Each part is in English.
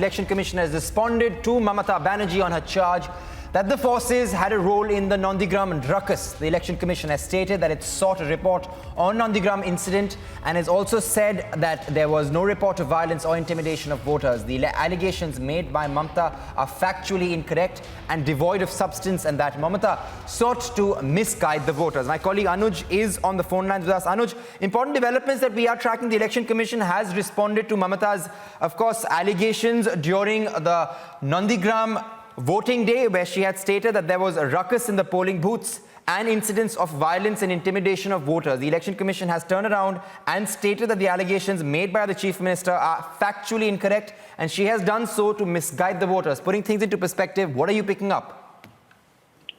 Election Commission has responded to Mamata Banerjee on her charge that the forces had a role in the Nandigram ruckus. The Election Commission has stated that it sought a report on Nandigram incident and has also said that there was no report of violence or intimidation of voters. The allegations made by Mamata are factually incorrect and devoid of substance, and that Mamata sought to misguide the voters. My colleague Anuj is on the phone lines with us. Anuj, important developments that we are tracking. The Election Commission has responded to Mamata's, of course, allegations during the Nandigram voting day, where she had stated that there was a ruckus in the polling booths and incidents of violence and intimidation of voters. The Election Commission has turned around and stated that the allegations made by the Chief Minister are factually incorrect, and she has done so to misguide the voters. Putting things into perspective, what are you picking up?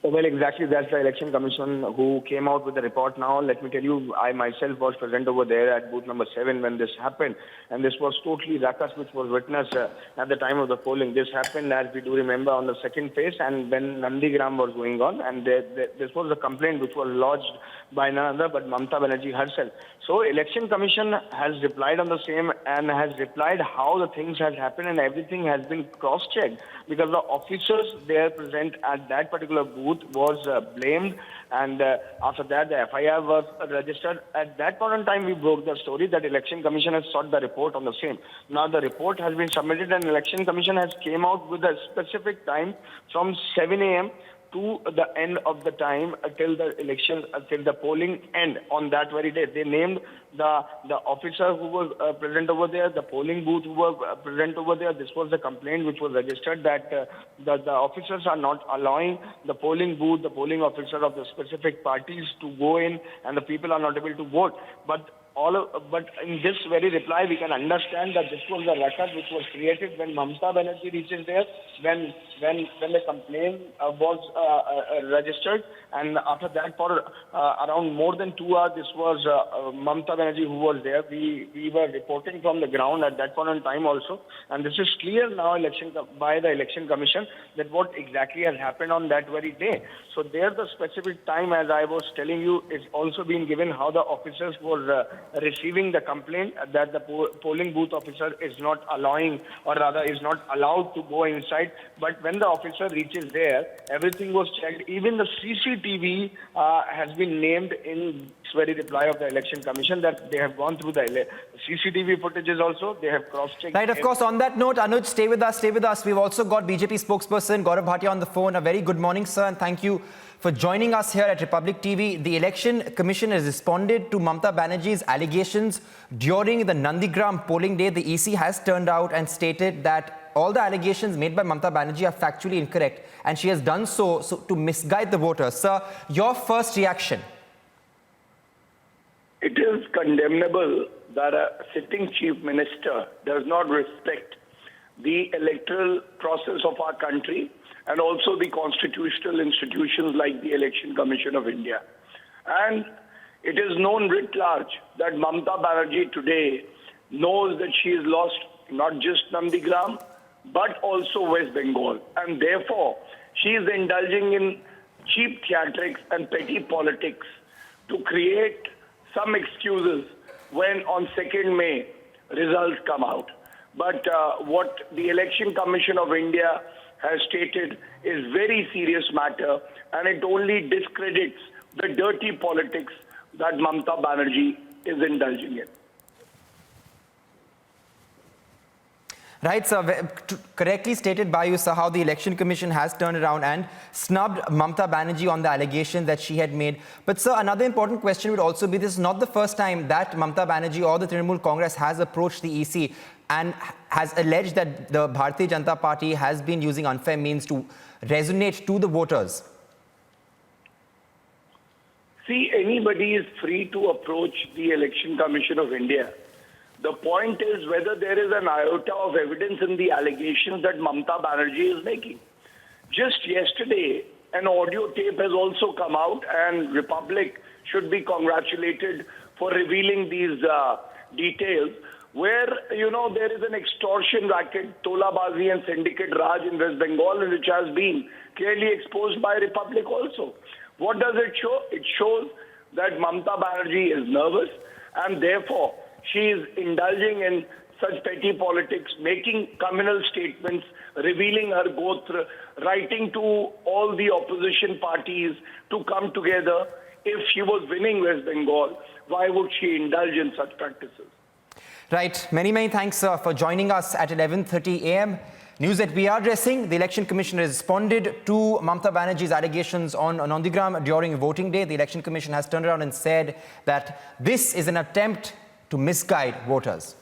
Well, exactly. That's the Election Commission who came out with the report now. Let me tell you, I myself was present over there at booth number 7 when this happened. And this was totally ruckus which was witnessed at the time of the polling. This happened, as we do remember, on the second phase and when Nandigram was going on. And this was a complaint which was lodged by none other but Mamata Banerjee herself. So Election Commission has replied on the same and has replied how the things has happened, and everything has been cross-checked because the officers there present at that particular booth was blamed, and after that the FIR was registered. At that point in time we broke the story that Election Commission has sought the report on the same. Now the report has been submitted and Election Commission has came out with a specific time from 7 a.m. to the end of the time till the election, till the polling end on that very day. They named the officer who was present over there, the polling booth who was present over there. This was the complaint which was registered that the officers are not allowing the polling booth, the polling officer of the specific parties to go in, and the people are not able to vote. But in this very reply, we can understand that this was the ruckus which was created when Mamata Banerjee reaches there, when the complaint was registered, and after that for around more than 2 hours, this was Mamata Banerjee who was there. We were reporting from the ground at that point in time also, and this is clear now by the Election Commission that what exactly has happened on that very day. So there the specific time, as I was telling you, is also being given how the officers were receiving the complaint that the polling booth officer is not allowing, or rather is not allowed to go inside. But when the officer reaches there, everything was checked. Even the CCTV has been named in this very reply of the Election Commission, that they have gone through the CCTV footages also. They have cross-checked. Right, of course. On that note, Anuj, stay with us, stay with us. We've also got BJP spokesperson Gaurav Bhatia on the phone. A very good morning, sir, and thank you for joining us here at Republic TV. The Election Commission has responded to Mamata Banerjee's allegations during the Nandigram polling day. The EC has turned out and stated that all the allegations made by Mamata Banerjee are factually incorrect, and she has done so to misguide the voters. Sir, your first reaction? It is condemnable that a sitting chief minister does not respect the electoral process of our country and also the constitutional institutions like the Election Commission of India. And it is known writ large that Mamata Banerjee today knows that she has lost not just Nandigram, but also West Bengal. And therefore, she is indulging in cheap theatrics and petty politics to create some excuses when on 2nd May results come out. But what the Election Commission of India has stated is very serious matter, and it only discredits the dirty politics that Mamata Banerjee is indulging in. Right, sir. Correctly stated by you, sir, how the Election Commission has turned around and snubbed Mamata Banerjee on the allegation that she had made. But, sir, another important question would also be, this is not the first time that Mamata Banerjee or the Trinamool Congress has approached the EC and has alleged that the Bharatiya Janata Party has been using unfair means to resonate to the voters. See, anybody is free to approach the Election Commission of India. The point is whether there is an iota of evidence in the allegations that Mamata Banerjee is making. Just yesterday, an audio tape has also come out, and Republic should be congratulated for revealing these details, where, there is an extortion racket, Tolabazi and Syndicate Raj in West Bengal, which has been clearly exposed by Republic also. What does it show? It shows that Mamata Banerjee is nervous, and therefore she is indulging in such petty politics, making communal statements, revealing her gotra, writing to all the opposition parties to come together. If she was winning West Bengal, why would she indulge in such practices? Right. Many thanks for joining us at 11:30 a.m. News that we are addressing. The Election Commission responded to Mamata Banerjee's allegations on Nandigram during voting day. The Election Commission has turned around and said that this is an attempt to misguide voters.